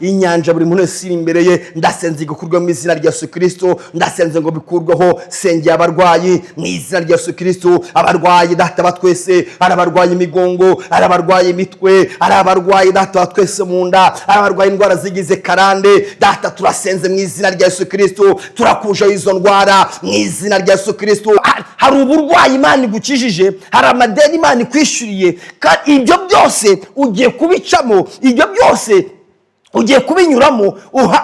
inyanja buri muntu wese iri imbere ye ndasenze gukurwa mu izina rya Yesu Kristo ndasenze ngo bikurweho sengeye abarwayi mu izina rya Yesu Kristo abarwayi data batwese arabarwaye imigongo arabarwaye imitwe arabarwaye data batwese mu nda arabarwaye indwara zigize karande data turasenze mu izina rya Yesu Kristo turakuje izo ndwara mu izina rya Yesu Kristo hari uburwayi Imana igukijije hari amadeni Imana ikwishuriye kandi ibyo byose ugiye kubicamo ibyo byose ugiye kubinyuramo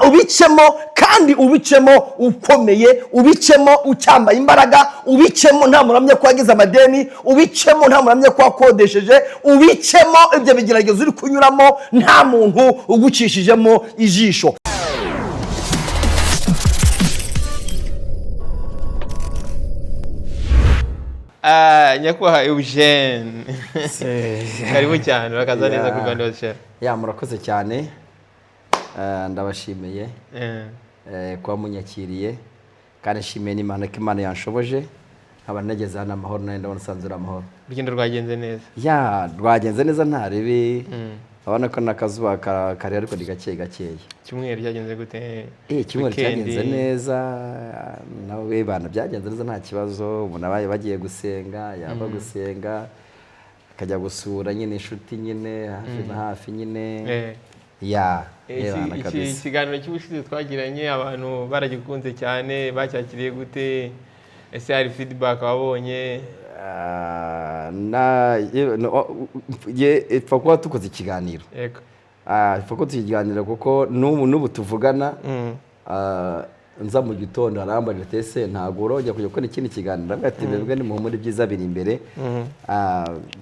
ubicemo kandi ubicemo ukomeye ubicemo ucyambaye imbaraga ubicemo nta muramye ko wagize amadeni ubicemo nta muramye ko wakodesheje ubicemo ibyo bigeragezo uri kunyuramo nta muntu ugucishijemo ijisho. Nyakubahwa Eugene karibu cyane urakaza neza ku Rwanda Hose. Murakoze cyane ndabashimiye kuba munyakiriye kandi nshimiye n'Imana ko Imana yanshoboje nkaba nageze hano amahoro nari ndabona sanzura amahoro. Urugendo rwagenze neza? Rwagenze neza nta ribi abana ko nakazuba kare ariko ni gake gakeye. Cyumweru cyagenze gute? Cyumweru cyagenze neza nawe bana byagenze neza nta kibazo umuntu abaye bagiye gusenga yaba gusenga akajya gusura nyine inshuti nyine hafi na hafi nyine ikiganiro cy'ubushize twagiranye abantu baragikunze cyane bacyakiriye gute ese hari feedback wabonye? Ipfa kuba tukoze ikiganiro ipfa ko tukiganira kuko n'ubu tuvugana nza mu gitondo arambarira tese ntabwo urojya kujya gukora ikindi kiganiro ati mwebwe ni muhumure ibyiza biri imbere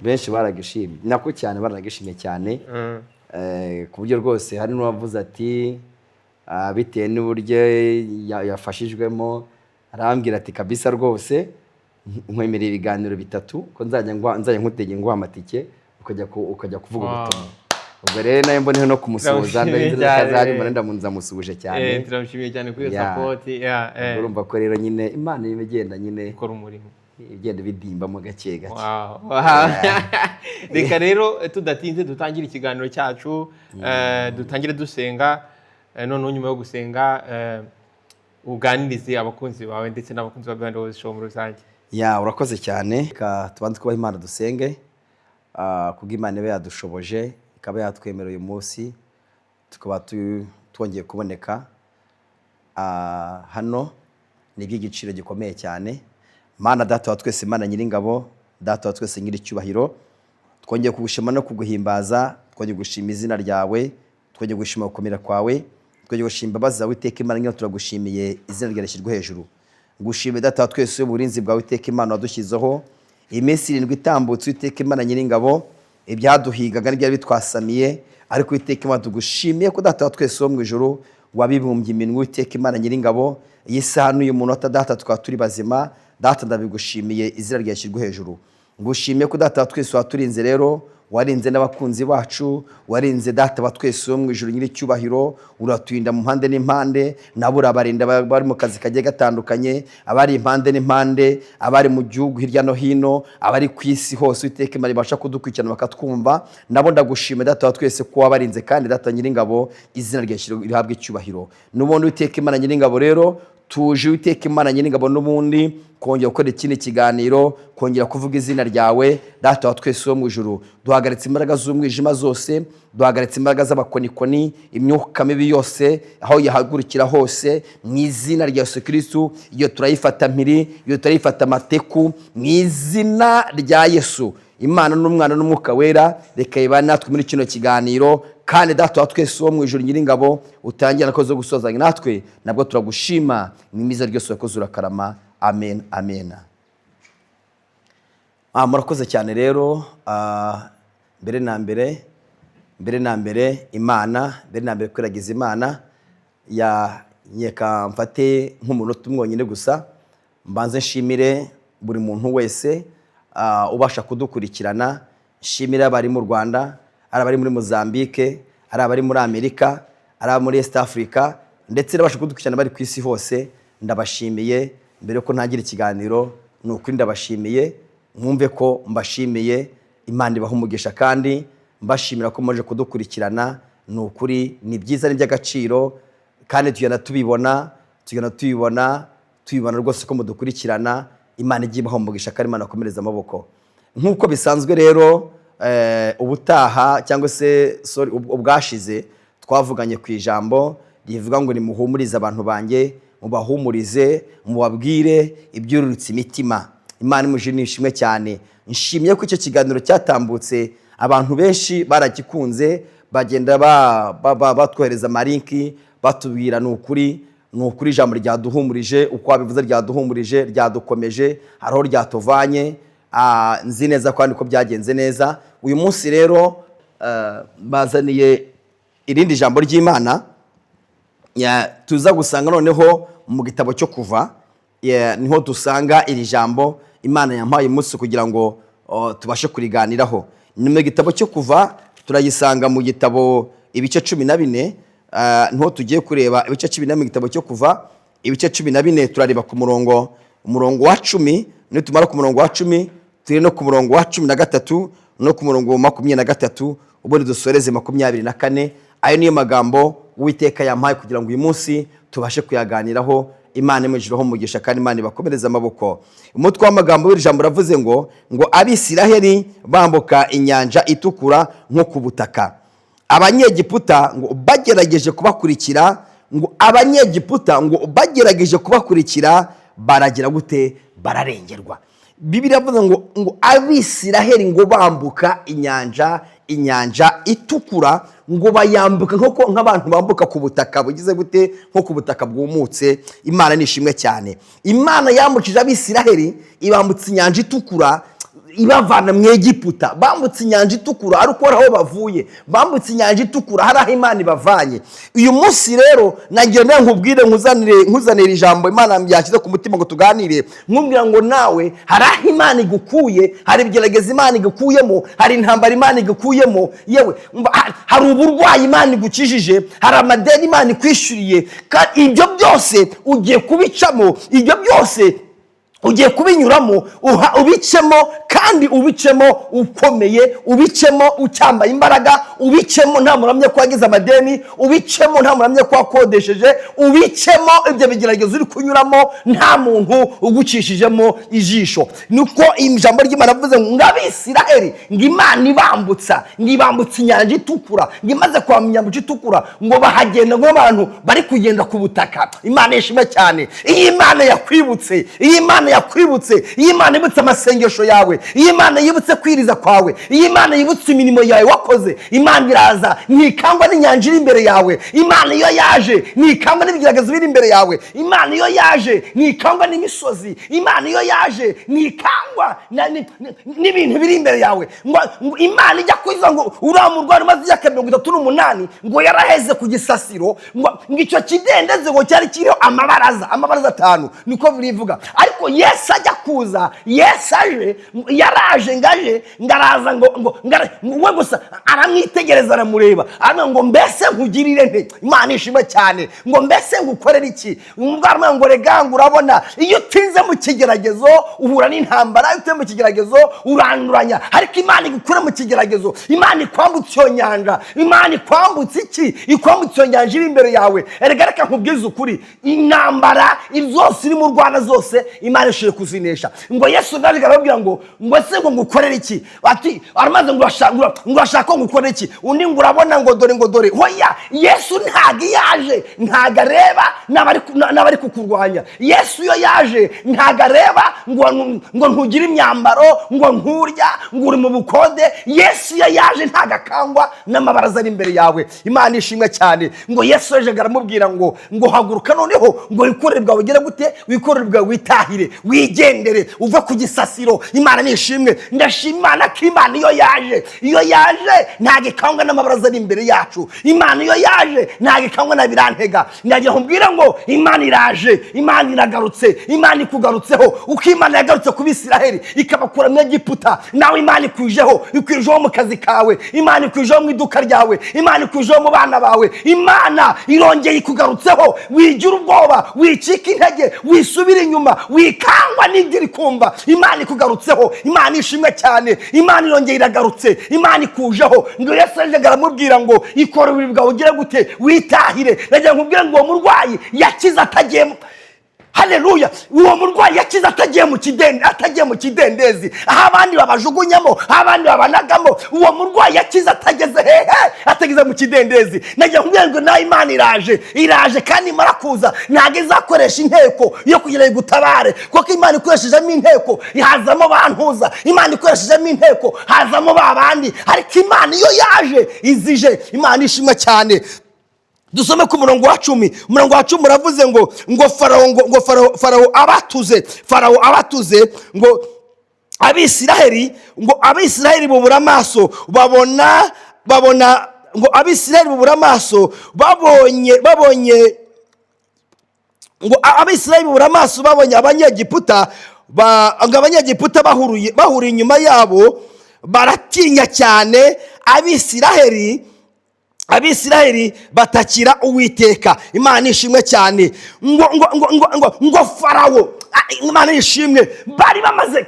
benshi baragishimye nako cyane baragishimye cyane ku buryo rwose hari n'uwavuze ati bitewe n'uburyo yafashijwemo arambwira ati kabisa rwose nkwemereye ibiganiro bitatu ko nzajya nkutege nguha amatike ukajya kuvuga ubutumwa. Ubwo rero nayo mboneho no kumusuhuza ndamusuje cyane turamushimiye cyane kuri iyo support. Urumva ko rero nyine Imana igenda nyine ikora umurimo igenda bidimbamo gake gake. Reka rero tudatinze dutangire ikiganiro cyacu dutangire dusenga none nyuma yo gusenga uganirize abakunzi bawe ndetse n'abakunzi ba Rwanda Hose Show muri rusange. Urakoze cyane tubanze kubaha Imana dusenge kubwo Imana ibe yadushoboje ikaba yatwemerera uyu munsi tukaba twongeye kuboneka hano ni iby'igiciro gikomeye cyane. Mana data wa twese Imana nyiringabo data wa twese nyiricyubahiro twongeye kugushima no kuguhimbaza twongeye gushima izina ryawe twongeye gushima gukomera kwawe twongeye gushima imbabazi zawe iteka Imana nyine turagushimiye izina ryawe rishyirwe hejuru ngushime data wa twese uburinzi bwawe iteka Imana wadushyizeho iminsi 7 itambutse iteka Imana nyiringabo ibyaduhigaga n'ibyo bitwasamiye ariko iteka Imana tugushimiye ko data wa twese wo mu ijuru wabibumbye iminwe iteka Imana nyiringabo iyi saha n'uyu munota data tukaba turi bazima data ndabigushimiye izina ryashyirwe hejuru ngushimiye ko data wa twese waturinze rero warinze n'abakunzi bacu warinze data wa twese wo mu ijuru nyiricyubahiro uraturinda mu mpande n'impande nabo urabarinda bari mu kazi kagiye gatandukanye abari impande n'impande abari mu gihugu hirya no hino abari ku isi hose iteka Imana ibasha kudukurikirana bakatwumva nabo ndagushimiye data wa twese ko wabarinze kandi data nyiringabo izina ryashyirwe rihabwe icyubahiro n'ubundi iteka Imana nyiringabo rero tuje iteka Imana nyiringabo n'ubundi kongera gukora ikindi kiganiro kongera kuvuga izina ryawe data wa twese wo mu ijuru duhagaritse imbaraga z'umwijima zose duhagaritse imbaraga z'abakonikoni imyuka mibi yose aho yahagurukira hose mu izina rya Yesu Kristo iyo turayifata mpiri iyo turayifata mateku mu izina rya Yesu Imana n'umwana n'umwuka wera reka ibane natwe muri kino kiganiro kandi data wa twese wo mu ijuru nyiringabo utangira nakoze gusozanya natwe nabwo turagushima n'imiza ryose wakoze urakarama amen amen. Murakoze cyane rero mbere na mbere Imana mbere na mbere kwiragiza Imana nyeka mfate nk'umunota umwonyine gusa mbanze nshimire buri muntu wese ubasha kudukurikirana nshimire abari mu Rwanda ari abari muri Mozambique ari abari muri Amerika ari abari muri East Africa ndetse n'abasha kudukurikirana bari ku isi hose ndabashimiye mbere ko ntagira ikiganiro n'ukuri ndabashimiye mwumve ko mbashimiye Imana ibaha umugisha kandi mbashimira ko muje kudukurikirana ni ukuri ni byiza, ni by'agaciro, kandi tugenda tubibona rwose ko mudukurikirana. Imana igiye ibaha umugisha kandi Imana akomereza amaboko. Nk'uko bisanzwe rero ubutaha cyangwa se ubwashize twavuganye ku ijambo rivuga ngo nimuhumurize abantu banjye, mubahumurize, mubabwire ibyururutse imitima. Imana imuje nishimwe cyane. Nshimye ko icyo kiganiro cyatambutse, abantu benshi baragikunze, bagenda batwohereza amalinki batubwira ni ukuri ijambo ryaduhumurije, uko wabivuze ryaduhumurije, ryadukomeje, hariho ryatuvanye. Nzi neza kandi ko byagenze neza. Uyu munsi rero bazaniye irindi jambo ry'Imana tuza gusanga noneho mu gitabo cyo Kuva. Niho dusanga iri jambo Imana yampaye umunsi kugira ngo tubashe kuriganiraho. Ni mu gitabo cyo Kuva, turayisanga mu gitabo ibice 14. Niho tugiye kureba ibice 14 mu gitabo cyo Kuva. Ibice 14 turareba ku murongo wa 10. Nitumara ku murongo wa 10 turi no ku murongo wa 13 no ku murongo wa 23, ubundi dusoreze 24. Ayo niyo magambo Uwiteka yampaye kugira ngo uyu munsi tubashe kuyaganiraho. Imana imujiraho umugisha kandi Imana ibakomereza amaboko. Umutwe w'amagambo w'ijambo ravuze ngo Abisiraheli bambuka inyanja itukura nko ku butaka. Abanyegiputa ngo bagerageje kubakurikira baragira gute? Bararengerwa. Bibiliya yavuze ngo Abisiraheli ngo bambuka inyanja itukura, ngo bayambuka nk'abantu bambuka ku butaka bugize gute? Nko ku butaka bwumutse. Imana nishimwe cyane. Imana yambukije Abisiraheli, ibambutse inyanja itukura, ibavana mu Egiputa. Bambutse inyanja itukura ariko aho bavuye, bambutse inyanja itukura hari aho Imana ibavanye. Uyu munsi rero nagiye nkubwire, nkuzanire ijambo Imana yashyize ku mutima ngo tuganire, nkubwira ngo nawe hari aho Imana igukuye, hari ibigeragezo Imana igukuyemo, hari intambara Imana igukuyemo, yewe hari uburwayi Imana igukijije, hari amadeni Imana ikwishyuriye, kandi ibyo byose ugiye kubicamo, ibyo byose ugiye kubinyuramo, ubicemo kandi ubicemo ukomeye, ubicemo ucyambaye imbaraga, ubicemo nta muramye ko wagize amadeni, ubicemo nta muramye ko wakodesheje, ubicemo ibyo bigeragezo uri kunyuramo nta muntu ugucishijemo ijisho. Nuko ijambo ry'Imana avuze ngo Abisiraheli ngo Imana ibambutsa, ngo ibambutsa inyanja itukura, ngo imaze kwa inyanja itukura ngo bahagenda nk'abantu bari kugenda ku butaka. Imana yishimye cyane. Iyi Imana yakwibutse, iyi Imana yakwibutse, iyi Imana yibutse amasengesho yawe, iyi Imana yibutse kwiriza kwawe, iyi Imana yibutse imirimo yawe wakoze. Imana iraza ntikangwa n'inyanja iri imbere yawe. Imana iyo yaje ntikangwa n'ibigeragezo biri imbere yawe. Imana iyo yaje ntikangwa n'imisozi. Imana iyo yaje ntikangwa n'ibintu biri imbere yawe. Imana ijya kuza ngo uramurwara maze imyaka 38 ngo yaraheze ku gisasiro, ngo icyo kidendeze ngo cyari kiriho amabaraza 5, niko birivuga. Ariko Yesu ajya kuza, Yesu aje, yaraje ngaje ngaraza ngo we gusa aramwitegereza, aramureba, ngo mbese nkugirire nte? Imana ishima cyane. Ngo mbese ngukorera iki? Umugabo ngo rega ngo urabona iyo utinze mu kigeragezo uhura n'intambara, iyo utinze mu kigeragezo uranduranya, ariko Imana igukura mu kigeragezo, Imana ikwambutse iyo nyanja. Imana ikwambutse iki? Ikwambutse iyo nyanja iri imbere yawe. Erega reka nkubwize ukuri, intambara zose iri mu Rwanda zose Imana ishije kuzinesha. Ngo Yesu ndaje arababwira ngo se ngo ngukorera iki? Ati aramaze ngo urashaka ngo ngukorera iki? Undi ngo urabona ngo dore hoya, Yesu ntago yaje ntago areba n'abari kukurwanya. Yesu yo yaje ntago areba ngo ntugire imyambaro, ngo nturya, ngo uri mu bukode. Yesu yo yaje ntago akangwa n'amabaraza ari imbere yawe. Imana ishimwe cyane. Ngo Yesu yaje aramubwira ngo haguruka noneho, ngo wikorere bwawe ugere gute? Wikorere bwawe witahire, wigendere uva ku gisasiro. Imana nishimwe. Ndashimana ko Imana iyo yaje ntago ikangwa n'amabaraza ari imbere yacu. Imana iyo yaje ntago ikangwa na birantega. Ndagira kumbwira ngo Imana iraje, Imana iragarutse, Imana ikugarutseho. Uko Imana yagarutse ku Bisiraheli ikabakura mu Egiputa, nawe Imana ikwijeho mu kazi kawe, Imana ikwijeho mu iduka ryawe, Imana ikwijeho mu bana bawe. Imana irongeye ikugarutseho. Wigira ubwoba, wicika intege, wisubira inyuma, wikangwa n'ibyo iri kumva. Imana ikugarutseho. Imana ishimwe cyane. Imana irongera iragarutse, Imana ikujeho. Ngo Yesu yaje aramubwira ngo ikora uburiri bwawe ugire gute, witahire. Nagira nkubwire ngo uwo murwayi yakize atagiye, haleluya, uwo murwayi yakize atagiye mu kidendezi, aho abandi babajugunyamo, aho abandi babanagamo. Uwo murwayi yakize atageze atageze mu kidendezi. Nagira nkubwire ngo nayo Imana iraje kandi imara kuza ntabwo izakoresha inteko yo kugira ngo igutabare, kuko Imana ikoreshejeho inteko hazamo bantuza, Imana ikoreshejeho inteko hazamo babandi, ariko Imana iyo yaje izije. Imana ishimwe cyane. Dusome ku murongo wa 10. Umurongo wa 10 uravuze ngo Farawo abatuze ngo Abisiraheli bubura amaso babona ngo Abisiraheli bubura amaso babonye ngo Abisiraheli bubura amaso babonye Abanyegiputa bahuriye inyuma yabo, baratinya cyane. Abisiraheli batakira Uwiteka. Imana ishimwe cyane. ngo Farawo, Imana ishimwe, bari bamaze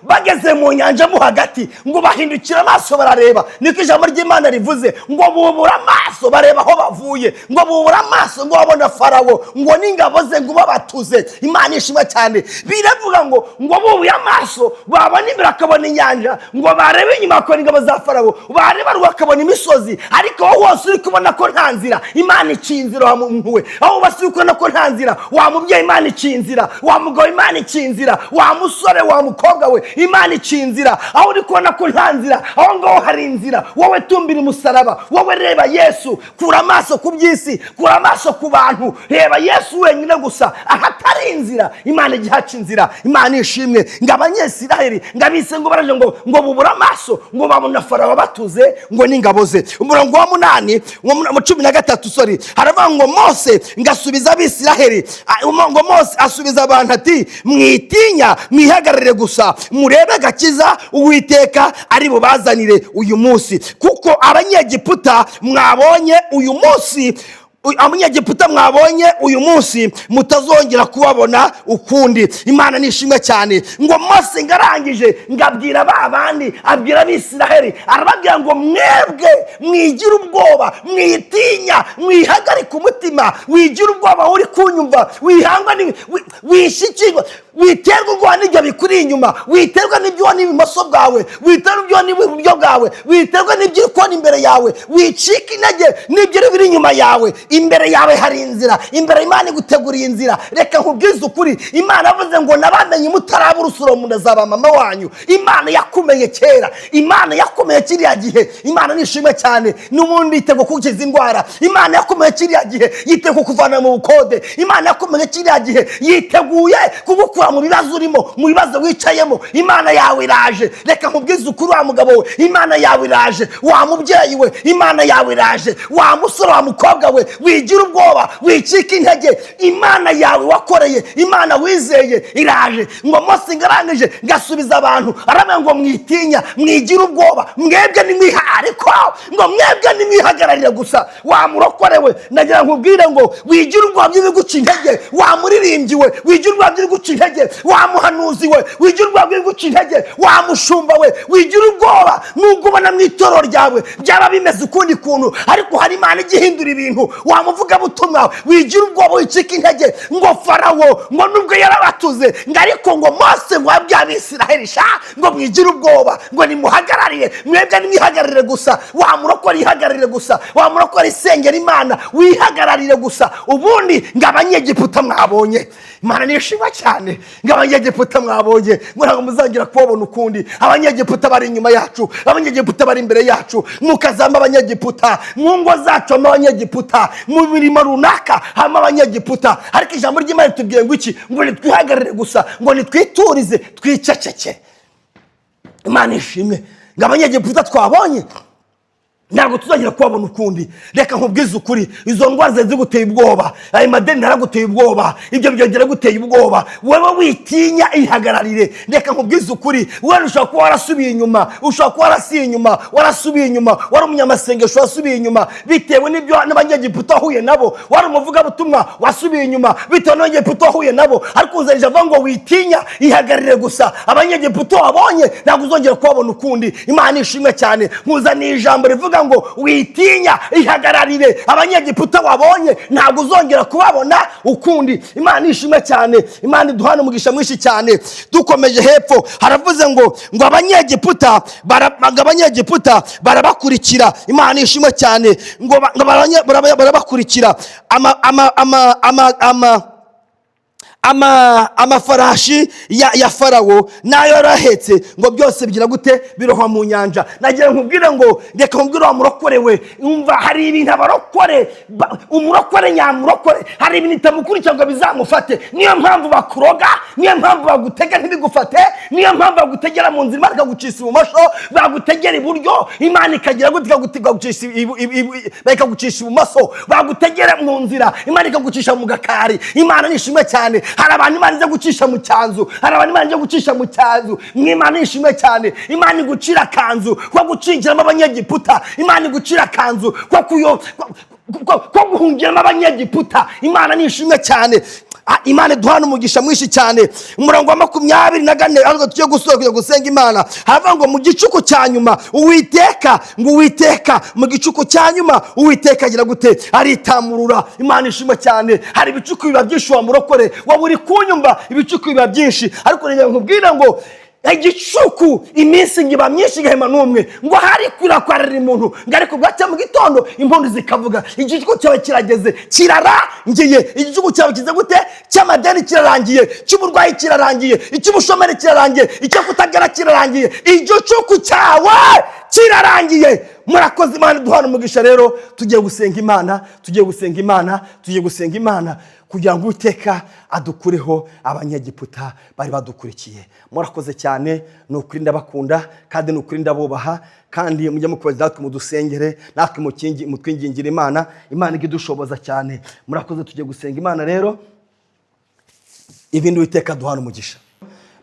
bageze mu nyanja mo hagati, ngo bahindukira amaso barareba. Niko ijambo ry'Imana rivuze, ngo bubura amaso bareba aho bavuye, ngo bubura amaso ngo babona Farawo ngo n'ingabo ze ngo babatuze. Imana ishimwe cyane. Biravuga ngo bubuye amaso babona imbere akabona inyanja, ngo barebe inyuma akabona ingabo za Farawo, bareba rwo akabona imisozi, ariko aho hose uri kubona ko nta nzira, Imana icinzira wa muntu we. Aho basi uri kubona ko nta nzira, wa mubyeyi Imana icinzira, wa mugabo Imana icinzira, wa musore wa mukobwa we Imana icinzira. Aho uri kubona ko nta nzira, aho ngaho hari inzira. Wowe tumbira umusaraba, wowe reba Yesu, kura amaso ku by'isi, kura amaso ku bantu, reba Yesu wenyine gusa. Ahatari inzira Imana igihaca inzira. Imana ishimwe. Ngo Abanyesiraheli ngabise ngo baraje ngo bubura amaso ngo babona Farawo batuze ngo n'ingabo ze. Umurongo wa 8 mu 13 haravuga ngo Mose ngasubiza Abisiraheli, ngo Mose asubiza abantu ati mwitinya, mwihagarare gusa murebe agakiza Uwiteka ari bubazanire uyu munsi, kuko Abanyegiputa mwabonye uyu munsi mutazongera kubabona ukundi. Imana nishimwe cyane. Ngo Mose ngarangije ngabwira babandi, abwira Abisiraheli, arababwira ngo mwebwe mwigira ubwoba, mwitinya, mwihagarika umutima, wigira ubwoba uri kunyumva, wihangwa wishikirwa, witerwa ubwoba n'ibyo bikuri inyuma, witerwa n'ibyo n'ibimoso bwawe, witerwa n'ibyo n'iburyo bwawe, witerwa n'ibyo ukora imbere yawe, wicika intege n'ibyo biri inyuma yawe. Imbere yawe hari inzira, imbere Imana iguteguriye inzira. Reka nkubwize ukuri, Imana yavuze ngo nabamenye mutaraba urusoro mu nda zaba mama wanyu. Imana yakumeye kera, Imana yakumeye kiriya gihe. Imana nishimwe cyane. N'ubundi yitego kukiza indwara, Imana yakumeye kiriya gihe, yitego kuvana mu bukode, Imana yakumeye kiriya gihe, yiteguye kugukura mu bibazo urimo, mu bibazo wicayemo. Imana yawe iraje. Reka nkubwize ukuri wa mugabo we, Imana yawe iraje. Wa mubyeyi we, Imana yawe iraje. Wa musore wa mukobwa we, wigira ubwoba, wicika intege, Imana yawe wakoreye, Imana wizeye iraje. Ngo Mose ngarangije ngasubiza abantu, aravuga ngo mwitinya, mwigira ubwoba, mwebwe nimwihariko, ngo mwebwe nimwihagararire gusa. Wa murokorewe, nagira nkubwire ngo wigira ubwoba by'ibiguca intege, wa muririmbyi we, wigira ubwoba by'ibiguca intege, wa muhanuzi we, wigira ubwoba by'ibiguca intege, wa mushumba we, wigira ubwoba. Nubwo ubona mu itorero ryawe byaba bimeze ukundi kuntu, ariko hari Imana igihindura ibintu. Wa muvuga butumwa, wigira ubwoba, wicika intege. Ngo Farawo ngo nubwo yarabatuze, ngo ariko ngo Mose ngo abwiye Abisiraheli ngo mwigira ubwoba, ngo nimuhagararire, mwebwe nimwihagararire gusa. Wa murokore ihagararire gusa, wa murokore isengera Imana, wihagararire gusa. Ubundi ngo Abanyegiputa mwabonye, Imana nishimwa cyane, ngo Abanyegiputa mwabonye, ngo ntabwo muzangira kubabona ukundi. Abanyegiputa bari inyuma yacu, Abanyegiputa bari imbere yacu, mukazamba Abanyegiputa mu ngo zacu, Abanyegiputa mu mirimo runaka hama Abanyegiputa. Ariko ijambo ry'Imana ritubwiye ngo iki? Ngo nitwihagarare gusa, ngo nitwiturize, twiceceke. Imana ishimwe. Ngo Abanyegiputa twabonye ntabwo tuzongera kubabona ukundi. Reka nkubwize ukuri, izo ndwara zari ziguteye ubwoba, ayo madeni naraguteye ubwoba, ibyo byongera guteye ubwoba, wowe witinya ihagararire. Reka nkubwize ukuri, wowe ushobora kuba warasubiye inyuma, ushobora kuba warasiye inyuma, warasubiye inyuma, wari umunyamasengesho wasubiye inyuma bitewe n'ibyo n'abanyegiputa wahuye nabo, wari umuvugabutumwa wasubiye inyuma bitewe n'abanyegiputa wahuye nabo, ariko uzarije avuga ngo witinya ihagararire gusa. Abanyegiputa wabonye ntabwo uzongera kubabona ukundi. Imana ishimwe cyane. Nkuzaniye ijambo rivuga ngo witinya ihagararire. Abanyegiputa wabonye ntabwo uzongera kubabona ukundi. Imana ishimwe cyane. Imana iduhana umugisha mwinshi cyane. Dukomeje hepfo haravuze ngo abanyegiputa barabakurikira. Imana ishimwe cyane ngo barabakurikira. Amafarashi ya Farawo nayo yarahetse ngo byose bigira gute, birohwa mu nyanja. Nagira nkubwire ngo reka nkubwire wa murokore we, umva hari ibintu abarokore, umurokore nyamurokore, hari ibintu itamukurikira ngo bizamufate. Niyo mpamvu bakuroga, niyo mpamvu bagutega ntibigufate, niyo mpamvu bagutegera mu nzira Imana ikagucisha ibumoso, bagutegera iburyo Imana ikagira gute ikagucisha ibumoso, bagutegera mu nzira Imana ikagucisha mu gakari. Imana nishimwe cyane. Hari abantu Imana iza gucisha mu cyanzu, hari abantu Imana iza gucisha mu cyanzu. Imana ishimwe cyane. Imana igucira kanzu ko gucingiramo abanyegiputa, Imana igucira kanzu ko guhungiramo abanyegiputa. Imana nishimwe cyane. Imana duhana umugisha mwinshi cyane. Umurongo wa 24 ariko tugiye gusohoka gusenga Imana, hava ngo mu gicuku cya nyuma Uwiteka mu gicuku cya nyuma Uwiteka agira gute, aritamurura. Imana ishimwe cyane. Hari ibicuku biba byinshi wa murokore, wowe uri kunyumva, ibicuku biba byinshi, ariko rero nkubwira ngo igicuku iminsi ngiba myinshi gahema n'umwe ngo hari kurakwarira umuntu ngo ariko bwacya mu gitondo impundu zikavuga igicuku cyawe kirageze, kirarangiye. Igicuku cyawe kize gute, cy'amadeni kirarangiye, cy'uburwayi kirarangiye, icy'ubushomeri kirarangiye, icyo kutagera kirarangiye, igicuku cyawe kirarangiye. Murakoze. Imana duhana umugisha. Rero tugiye gusenga Imana kugira ngo Uwiteka adukureho abanyegiputa bari badukurikiye. Murakoze cyane. Ni ukuri ndabakunda kandi ni ukuri ndabubaha, kandi mujye mukomeza natwe mudusengere, natwe mutwingingira Imana igidushoboza cyane. Murakoze. Tugiye gusenga Imana rero, ibindi Uwiteka duhana umugisha.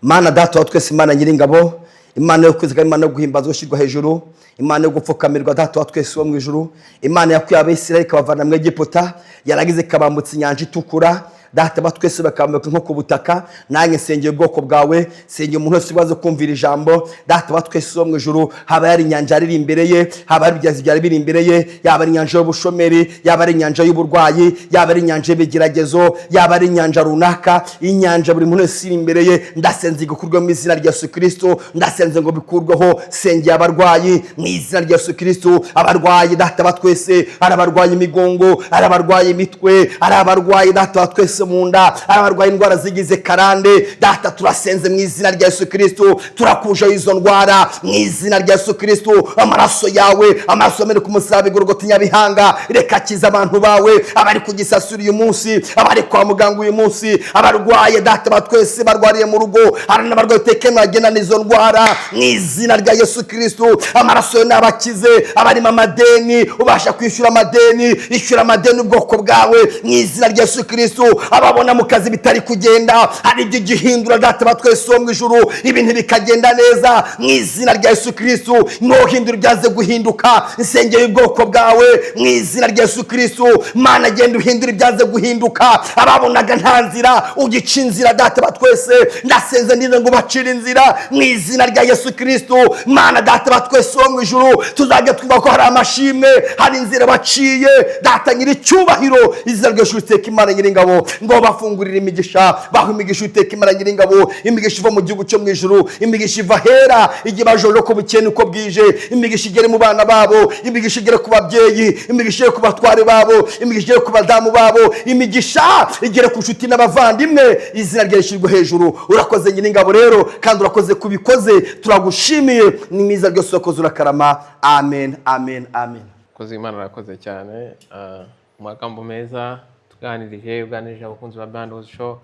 Mana Data wa twese, Imana Nyiringabo, Imana yo kwizigama, Imana yo guhimbazwa ushyirwa hejuru, Imana yo gupfukamirwa, Data wa twese wo mu ijuru, Imana yakuye Abisirayeli ikabavana mu Egiputa, yaragize ikabambutsa inyanja itukura, Data ba twese bakambuka nko ku butaka. Nanjye nsengeye ubwoko bwawe, nsengeye umuntu wese ubaze kumvira ijambo, Data ba twese wo mu ijuru, haba yari inyanja iri imbere ye, haba ari ibigezi byari biri imbere ye, yaba ari inyanja y'ubushomeri, yaba ari inyanja y'uburwayi, yaba ari inyanja y'ibigeragezo, yaba ari inyanja runaka, inyanja buri muntu wese iri imbere ye, ndasenze gukurwa mu izina rya Yesu Kristo, ndasenze ngo bikurweho. Sengeye abarwayi mu izina rya Yesu Kristo, abarwayi Data ba twese, ari abarwayi imigongo, ari abarwayi imitwe, ari abarwayi Data ba twese mu nda, ari abarwayi indwara zigize karande, Data turasenze mu izina rya Yesu Kristo, turakuje izo ndwara mu izina rya Yesu Kristo. Amaraso yawe, amaraso yameneka ku musaraba i Golgotha Nyabihanga, reka kiza abantu bawe, abari ku gisasura uyu munsi, abari kwa muganga uyu munsi, abarwaye Data ba twese barwariye mu rugo, hari n'abarwaye utekemwe bagenda n'izo ndwara mu izina rya Yesu Kristo. Amaraso yawe nabakize, abarimo amadeni ubasha kwishyura amadeni, ishyura amadeni ubwoko bwawe mu izina rya Yesu Kristo. Ababona mu kazi bitari kugenda, hari ibyo gihindura Data ba twese wo mu ijuru, ibintu bikagenda neza mu izina rya Yesu Kristo. Nohindura ibyaze guhinduka, nsengeye ubwoko bwawe mu izina rya Yesu Kristo. Mana genda uhindura ibyaze guhinduka, ababonaga nta nzira ugica inzira Data ba twese, ndasenze ndize ngo bacire inzira mu izina rya Yesu Kristo. Mana Data ba twese wo mu ijuru, tuzajya twumva ko hari amashimwe, hari inzira baciye Data nyiri cyubahiro, izina rya Yesu Uwiteka Imana Nyiringabo, ngo bafungurire imigisha, baho imigisha Uwiteka Imana Nyiringabo, imigisha iva mu gihugu cyo mu ijuru, imigisha iva hera igihe bajojo ko bukene uko bwije, imigisha igere mu bana babo, imigisha igere ku babyeyi, imigisha igere ku batware babo, imigisha igere ku badamu babo, imigisha igere ku nshuti n'abavandimwe, izina rye rishyirwe hejuru. Urakoze Nyiringabo rero, kandi urakoze kubikoze, turagushimiye ni mwiza rwose, urakoze urakarama. Amen, amen, amen. Koze Imana arakoze cyane. Mu magambo meza uganirije abakunzi ba Band Show.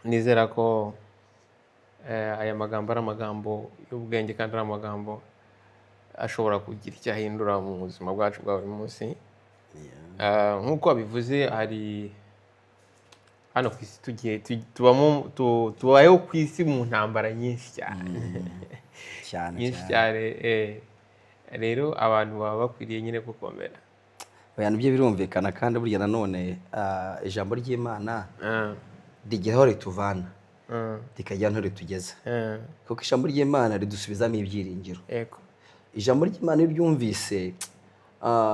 Nizera ko aya magambo ari amagambo y'ubwenge kandi ari amagambo ashobora kugira icyo ahindura mu buzima bwacu bwa buri munsi. Nk'uko wabivuze, hari hano ku isi tubayeho ku isi mu ntambara nyinshi cyane nyinshi cyane. Rero abantu baba bakwiriye nyine gukomera. Nibyo birumvikana, kandi burya nanone ijambo ry'Imana rigera aho rituvana rikajya aho ritugeza, kuko ijambo ry'Imana ridusubizamo ibyiringiro. Ijambo ry'Imana iyo uryumvise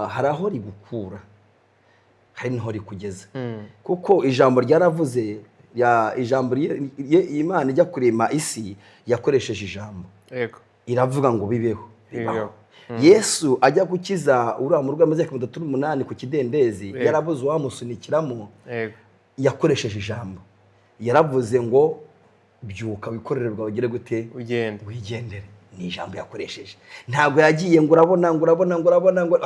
hari aho rigukura, hari naho rikugeza, kuko ijambo ryaravuze, ijambo Imana ijya kurema isi yakoresheje ijambo, iravuga ngo bibeho. Yesu ajya gukiza uriya murwayi amaze 38 ku kidendezi, yarabuze uwamusunikiramo, yakoresheje ijambo. Yaravuze ngo byuka wikorere bwawe ugere gute, wigendere. Ni ijambo yakoresheje, ntabwo yagiye ngo urabona ngo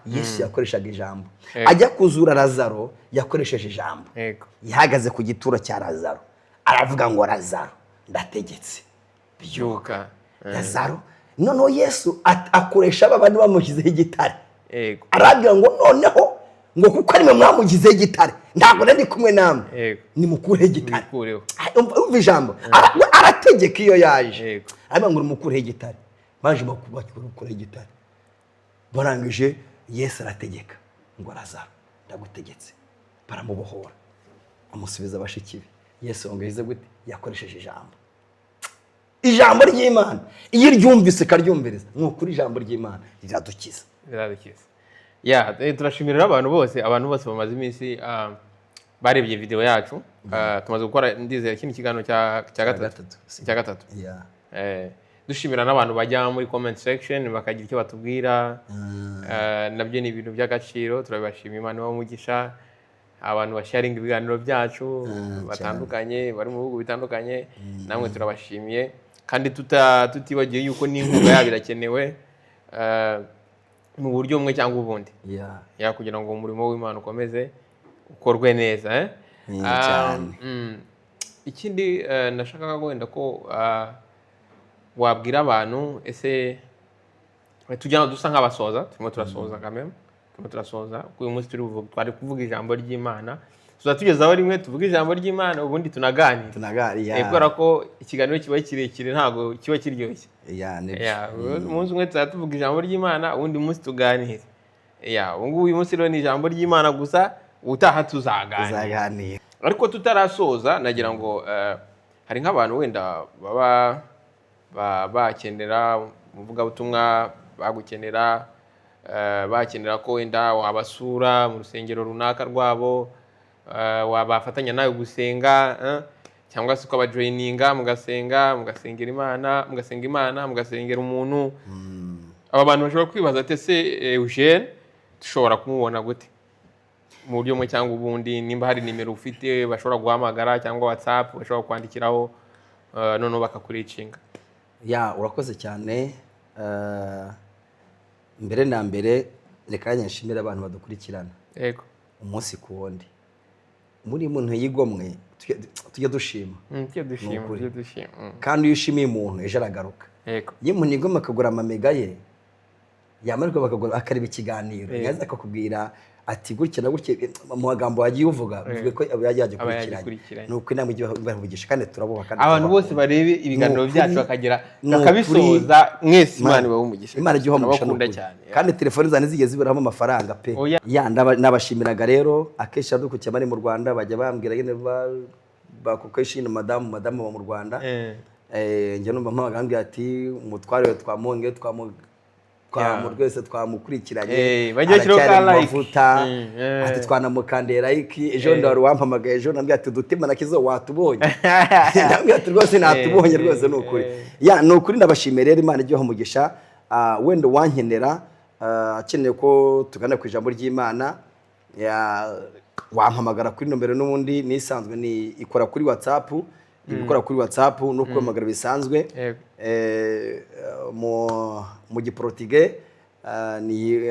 Yesu yakoreshaga ijambo. Ajya kuzura Lazaro yakoresheje ijambo. Yahagaze ku gituro cya Lazaro aravuga ngo Lazaro ndategetse byuka. Lazaro noneho Yesu akoresha abantu bamushyizeho igitare, arabwira ngo noneho ngo kuko ari mwe mwamugizeho igitare, ntabwo ndi kumwe namwe, nimukureho igitare. Umva ijambo, arategeka iyo yaje, arabwira ngo nimukureho igitare. Baje bakureho igitare, barangije Yesu arategeka ngo Lazaro ndagutegetse, baramubohora, amusubiza bashiki be. Yesu yongeze gute, yakoresheje ijambo. Ijambo ry'Imana iyo ryumvise karyumviriza, nk'ukuri ijambo ry'Imana riradukiza. Turashimira abantu bose bamaze iminsi barebye video yacu. Tumaze gukora ndizera ikindi kiganiro cya gatatu. Dushimira n'abantu bajya muri comment section bakagira icyo batubwira, nabyo ni ibintu by'agaciro. Turabashimira, Imana ibamugisha. Abantu basharinga ibiganiro byacu batandukanye, bari mu bihugu bitandukanye, namwe turabashimiye, kandi tutibagiye yuko n'inkunga yabo irakenewe mu buryo bumwe cyangwa ubundi, kugira ngo umurimo w'Imana ukomeze ukorwe neza. Ikindi nashakaga wenda ko wabwira abantu, ese tujyana dusa nk'abasoza, turimo turasoza kameme, uyu munsi twari kuvuga ijambo ry'Imana, tuzatugezaho rimwe tuvuga ijambo ry'Imana, ubundi tunaganira, kubera ko ikiganiro kiba kirekire ntabwo kiba kiryoshye. Umunsi umwe tuvuga ijambo ry'Imana, ubundi munsi tuganire. Uyu munsi rero ni ijambo ry'Imana gusa, utaha tuzaganira. Ariko tutarasoza, nagira ngo hari nk'abantu wenda baba bakenera umuvugabutumwa, bakenera ko wenda wabasura mu rusengero runaka rwabo, wabafatanya nawe gusenga, cyangwa se ukabajoyininga mugasengera Imana, mugasengera umuntu. Aba bantu bashobora kwibaza ati ese Eugene dushobora kumubona gute mu buryo bumwe cyangwa ubundi? Nimba hari nimero ufite bashobora guhamagara, cyangwa WhatsApp bashobora kwandikiraho, noneho bakakuricinga. Urakoze cyane. Mbere na mbere reka nshimire abantu badukurikirana umunsi ku wundi. Muri muntu yigomwe tujya dushima, kandi iyo ushimiye umuntu ejo aragaruka. Iyo umuntu yigomwe akagura amamega ye, yamarwa bakagura akareba ikiganiro, yaza akakubwira ati gutya na gutya mu magambo wagiye uvuga, uvuge ko yagiye kurikirana. Nuko inama igiye bavugisha, kandi turabuha, kandi abantu bose barebe ibiganiro byacu bakabisoza. Mwese Imana ibahumugisha, Imana igiye umugisha cyane, kandi telefone zane zigeze zibiramo amafaranga pe. Nabashimiraga rero, akesha dukukiye bari mu Rwanda bajya bambwira nyine bakukeshina madamu wa mu Rwanda. Njye numva mpamagambye ati umutware twamonge rwese twamukurikiranye, amavuta ati twanamukandera iki. Ejo ndari wampamagaye, ejo nambwiye ati dutima nakizo watubonye, nambwiye ati rwose natubonye rwose. Ni ukuri ndabashimiye rero, Imana igiye umugisha. Wenda wankenera akeneye ko tugana ku ijambo ry'Imana, wampamagara kuri nomero n'ubundi nisanzwe ni ikora kuri WhatsApp, ibikora kuri WhatsApp no kwamagara bisanzwe. Mu giportige ni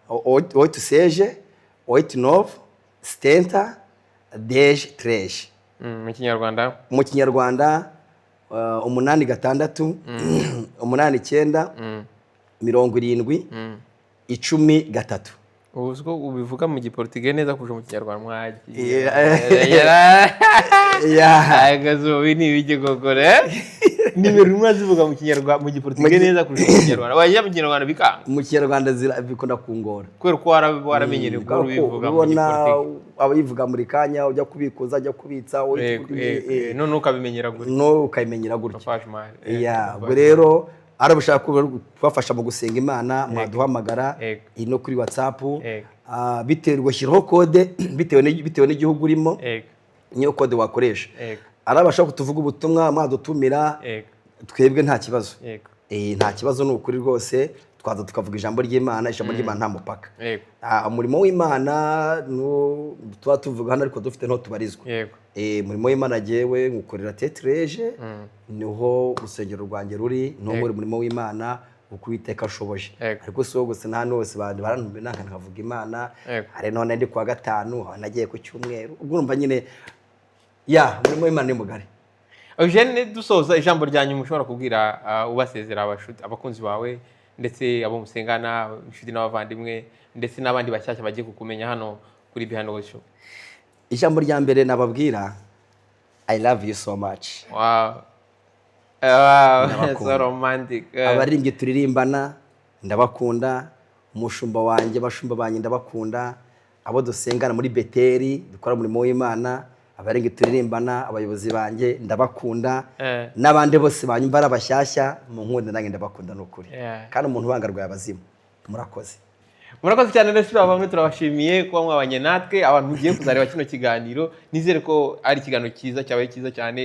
86 89 70 13. Mu Kinyarwanda 86 89 70 13. ubuzwo ubivuga mu giportugais neza kurusha mu kinyarwanda mwagiye agazo ni bige gogore nimero rumwe zivuga mu kinyarwanda mu giportugais neza kurusha mu kinyarwanda wajya mu kinyarwanda bikanga mu kinyarwanda bikunda kungora kwera ko waramenyereye ko ubivuga mu giportugais abayivuga muri kanya ujya kubikuza ujya kubitsa none ukabimenyera gutya ukabimenyera gutya ubwo rero arabashaka kubafasha mu gusenga Imana mwaduhamagara ino kuri WhatsApp biterwa shyiraho kode bitewe n'igihugu urimo niyo kode wakoresha arabashaka kutuvuga ubutumwa mwadutumira twebwe nta kibazo nta kibazo n'ukuri rwose twaza tukavuga ijambo ry'Imana nta mupaka umurimo w'Imana tuba tuvuga hano ariko dufite no tubarizwa umurimo w'Imana jewe ngukorera tetreje niho urusengero rwanjye ruri no muri umurimo w'Imana uko Uwiteka ashoboje ariko so gusa nta nose barantumbe nkavuga Imana ari none ndi kwa gatanu nagiye ku cyumweru ubwo urumva nyine umurimo w'Imana ni mugari. Eugene dusoza ijambo ryanyu mushobora kubwira ubasezera abakunzi bawe ndetse abo musengana inshuti n'abavandimwe ndetse n'abandi bashyashya bagiye kukumenya hano kuri Behind the Show. Ijambo rya mbere nababwira I love you so much. Wow, so romantic. Abaririmbyi turirimbana ndabakunda, umushumba wanjye bashumba banjye ndabakunda, abo dusengana muri Beteri dukora umurimo w'Imana abaririmbyi turirimbana abayobozi banjye ndabakunda n'abandi bose banyumva ari abashyashya mu nkunda nange ndabakunda n'ukuri kandi umuntu ubangarwa yabazimu. Murakoze cyane rero bamwe turabashimiye kuba mwabanye natwe abantu mugiye kuzareba kino kiganiro nizere ko ari ikiganiro cyiza cyabaye cyiza cyane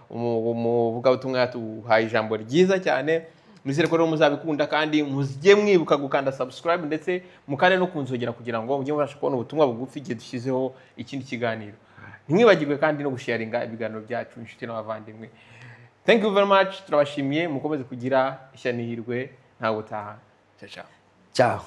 umuvuga butumwa yatuhaye ijambo ryiza cyane nizere ko rero muzabikunda kandi muzige mwibuka gukanda subscribe ndetse mukane no kunzogera kugira ngo mujye mubasha kubona ubutumwa bugufi igihe dushyizeho ikindi kiganiro. Ntimwibagirwe kandi no gusharinga ibiganiro byacu inshuti n'abavandimwe. Thank you very much, turabashimiye mukomeze kugira ishya n'ihirwe ntawe utaha. Ciao. Ciao.